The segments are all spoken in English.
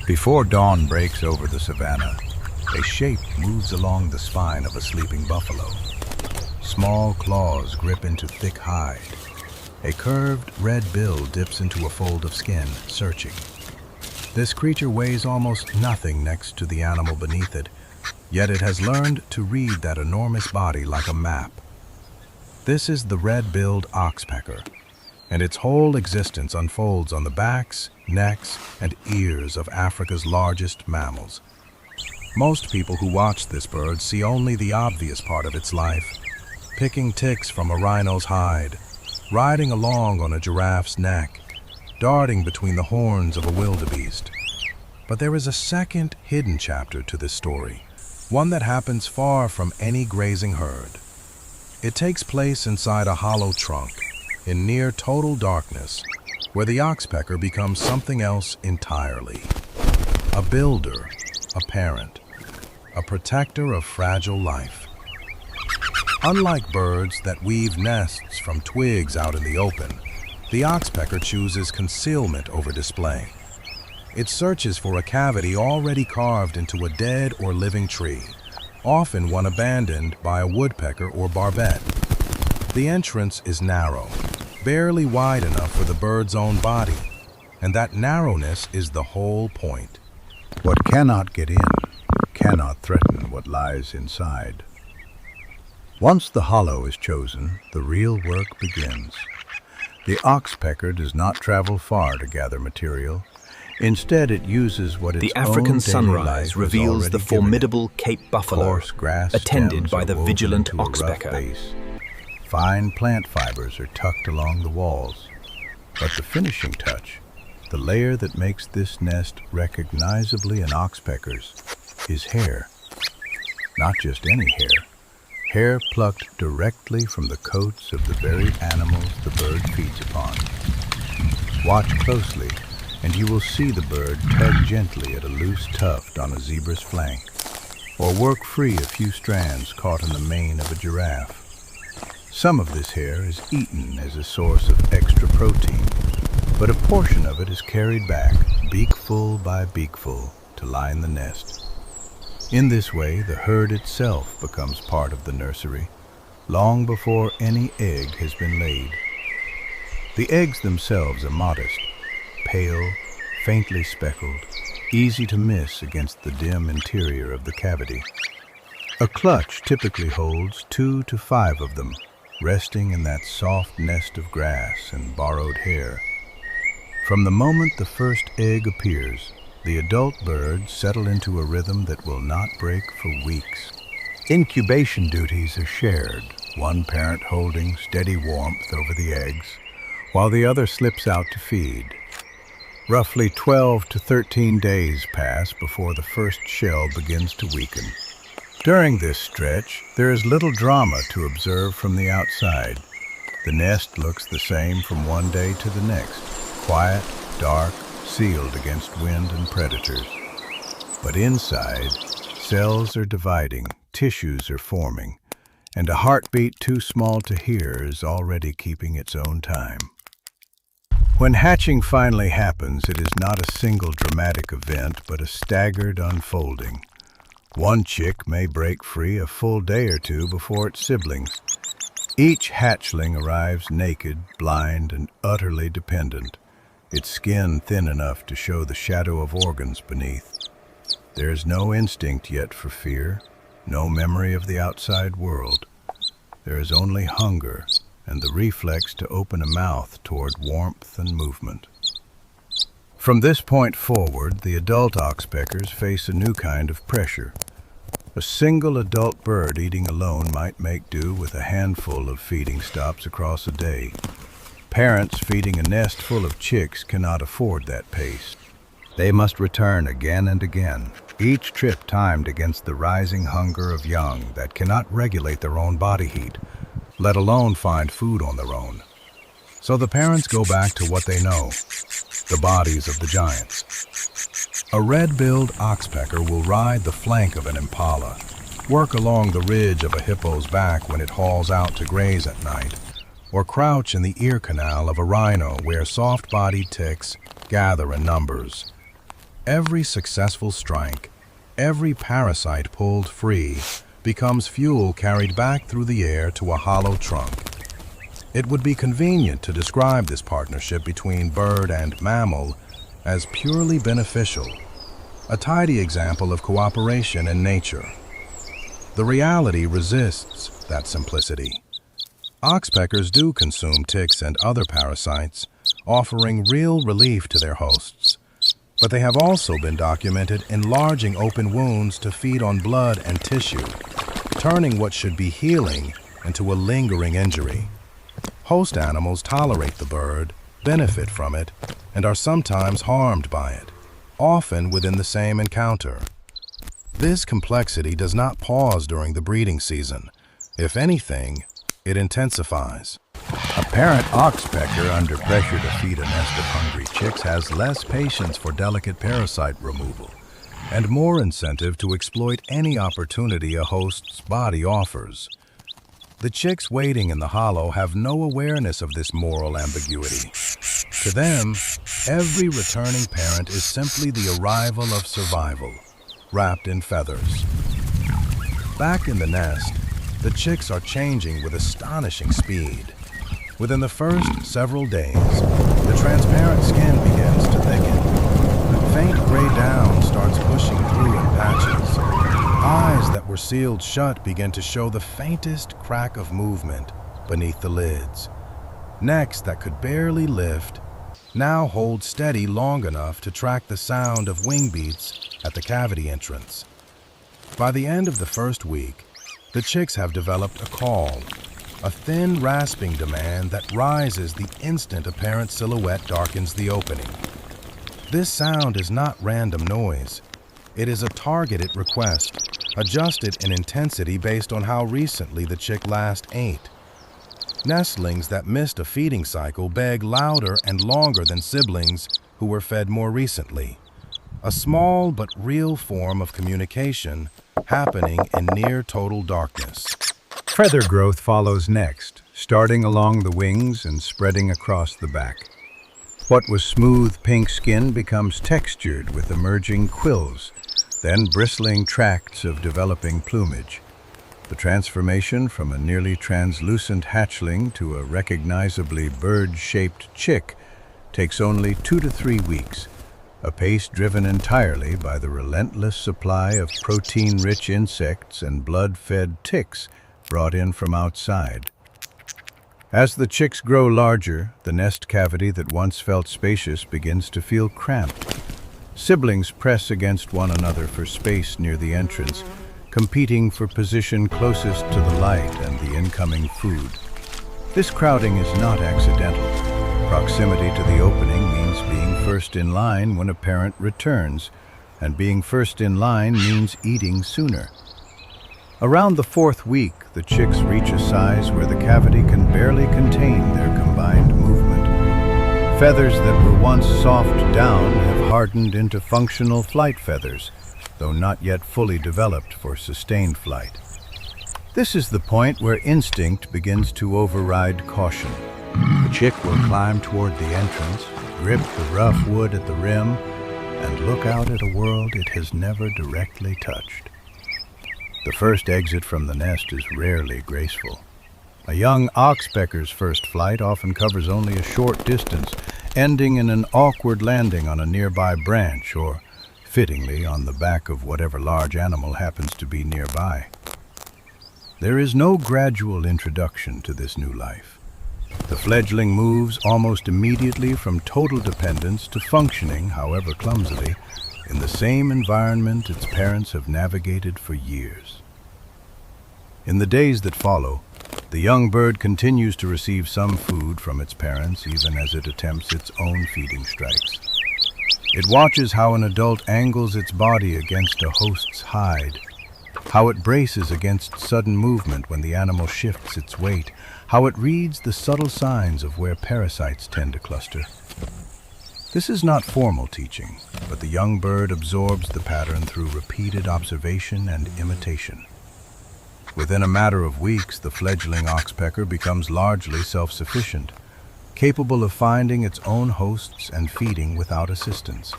Before dawn breaks over the savanna, a shape moves along the spine of a sleeping buffalo. Small claws grip into thick hide. A curved red bill dips into a fold of skin, searching. This creature weighs almost nothing next to the animal beneath it, yet it has learned to read that enormous body like a map. This is the red-billed oxpecker, and its whole existence unfolds on the backs, necks, and ears of Africa's largest mammals. Most people who watch this bird see only the obvious part of its life, picking ticks from a rhino's hide, riding along on a giraffe's neck, darting between the horns of a wildebeest. But there is a second hidden chapter to this story, one that happens far from any grazing herd. It takes place inside a hollow trunk, in near total darkness, where the oxpecker becomes something else entirely. A builder, a parent, a protector of fragile life. Unlike birds that weave nests from twigs out in the open, the oxpecker chooses concealment over display. It searches for a cavity already carved into a dead or living tree, often one abandoned by a woodpecker or barbet. The entrance is narrow, barely wide enough for the bird's own body, and that narrowness is the whole point. What cannot get in cannot threaten what lies inside. Once the hollow is chosen, the real work begins. The oxpecker does not travel far to gather material. Instead, it uses what its The African own sunrise reveals the formidable Cape buffalo, coarse grass attended by stems the are woven vigilant into a rough oxpecker. base. Fine plant fibers are tucked along the walls. But the finishing touch, the layer that makes this nest recognizably an oxpecker's, is hair. Not just any hair. Hair plucked directly from the coats of the very animals the bird feeds upon. Watch closely, and you will see the bird tug gently at a loose tuft on a zebra's flank, or work free a few strands caught in the mane of a giraffe. Some of this hair is eaten as a source of extra protein, but a portion of it is carried back, beakful by beakful, to line the nest. In this way, the herd itself becomes part of the nursery, long before any egg has been laid. The eggs themselves are modest, pale, faintly speckled, easy to miss against the dim interior of the cavity. A clutch typically holds 2 to 5 of them, resting in that soft nest of grass and borrowed hair. From the moment the first egg appears, the adult birds settle into a rhythm that will not break for weeks. Incubation duties are shared, one parent holding steady warmth over the eggs, while the other slips out to feed. Roughly 12 to 13 days pass before the first shell begins to weaken. During this stretch, there is little drama to observe from the outside. The nest looks the same from one day to the next, quiet, dark, sealed against wind and predators. But inside, cells are dividing, tissues are forming, and a heartbeat too small to hear is already keeping its own time. When hatching finally happens, it is not a single dramatic event, but a staggered unfolding. One chick may break free a full day or two before its siblings. Each hatchling arrives naked, blind, and utterly dependent, its skin thin enough to show the shadow of organs beneath. There is no instinct yet for fear, no memory of the outside world. There is only hunger and the reflex to open a mouth toward warmth and movement. From this point forward, the adult oxpeckers face a new kind of pressure. A single adult bird eating alone might make do with a handful of feeding stops across a day. Parents feeding a nest full of chicks cannot afford that pace. They must return again and again, each trip timed against the rising hunger of young that cannot regulate their own body heat, let alone find food on their own. So the parents go back to what they know, the bodies of the giants. A red-billed oxpecker will ride the flank of an impala, work along the ridge of a hippo's back when it hauls out to graze at night, or crouch in the ear canal of a rhino where soft-bodied ticks gather in numbers. Every successful strike, every parasite pulled free, becomes fuel carried back through the air to a hollow trunk. It would be convenient to describe this partnership between bird and mammal as purely beneficial, a tidy example of cooperation in nature. The reality resists that simplicity. Oxpeckers do consume ticks and other parasites, offering real relief to their hosts. But they have also been documented enlarging open wounds to feed on blood and tissue, turning what should be healing into a lingering injury. Host animals tolerate the bird, benefit from it, and are sometimes harmed by it, often within the same encounter. This complexity does not pause during the breeding season. If anything, it intensifies. A parent oxpecker under pressure to feed a nest of hungry chicks has less patience for delicate parasite removal and more incentive to exploit any opportunity a host's body offers. The chicks waiting in the hollow have no awareness of this moral ambiguity. To them, every returning parent is simply the arrival of survival, wrapped in feathers. Back in the nest, the chicks are changing with astonishing speed. Within the first several days, the transparent skin begins to thicken. A faint gray down starts pushing through in patches. Eyes that were sealed shut begin to show the faintest crack of movement beneath the lids. Necks that could barely lift now hold steady long enough to track the sound of wing beats at the cavity entrance. By the end of the first week, the chicks have developed a call, a thin, rasping demand that rises the instant a parent silhouette darkens the opening. This sound is not random noise. It is a targeted request, adjusted in intensity based on how recently the chick last ate. Nestlings that missed a feeding cycle beg louder and longer than siblings who were fed more recently. A small but real form of communication happening in near total darkness. Feather growth follows next, starting along the wings and spreading across the back. What was smooth pink skin becomes textured with emerging quills, then bristling tracts of developing plumage. The transformation from a nearly translucent hatchling to a recognizably bird-shaped chick takes only 2 to 3 weeks, a pace driven entirely by the relentless supply of protein-rich insects and blood-fed ticks brought in from outside. As the chicks grow larger, the nest cavity that once felt spacious begins to feel cramped. Siblings press against one another for space near the entrance, competing for position closest to the light and the incoming food. This crowding is not accidental. Proximity to the opening means being first in line when a parent returns, and being first in line means eating sooner. Around the 4th week, the chicks reach a size where the cavity can barely contain their combined movement. Feathers that were once soft down have hardened into functional flight feathers, though not yet fully developed for sustained flight. This is the point where instinct begins to override caution. The chick will climb toward the entrance, grip the rough wood at the rim, and look out at a world it has never directly touched. The first exit from the nest is rarely graceful. A young oxpecker's first flight often covers only a short distance, ending in an awkward landing on a nearby branch or, fittingly, on the back of whatever large animal happens to be nearby. There is no gradual introduction to this new life. The fledgling moves almost immediately from total dependence to functioning, however clumsily, in the same environment its parents have navigated for years. In the days that follow, the young bird continues to receive some food from its parents even as it attempts its own feeding strikes. It watches how an adult angles its body against a host's hide, how it braces against sudden movement when the animal shifts its weight, how it reads the subtle signs of where parasites tend to cluster. This is not formal teaching, but the young bird absorbs the pattern through repeated observation and imitation. Within a matter of weeks, the fledgling oxpecker becomes largely self-sufficient, capable of finding its own hosts and feeding without assistance.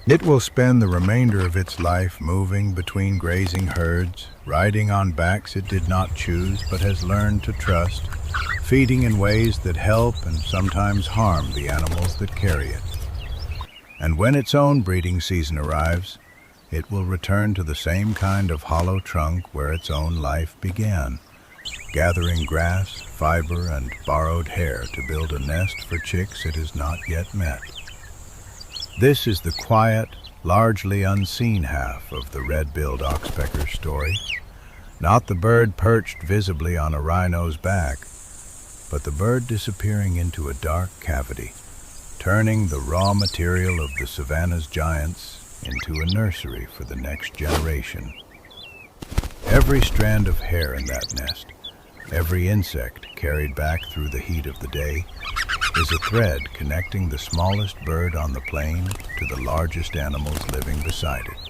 It will spend the remainder of its life moving between grazing herds, riding on backs it did not choose but has learned to trust, feeding in ways that help and sometimes harm the animals that carry it. And when its own breeding season arrives, it will return to the same kind of hollow trunk where its own life began, gathering grass, fiber, and borrowed hair to build a nest for chicks it has not yet met. This is the quiet, largely unseen half of the red-billed oxpecker story. Not the bird perched visibly on a rhino's back, but the bird disappearing into a dark cavity, turning the raw material of the savanna's giants into a nursery for the next generation. Every strand of hair in that nest, every insect carried back through the heat of the day, is a thread connecting the smallest bird on the plain to the largest animals living beside it.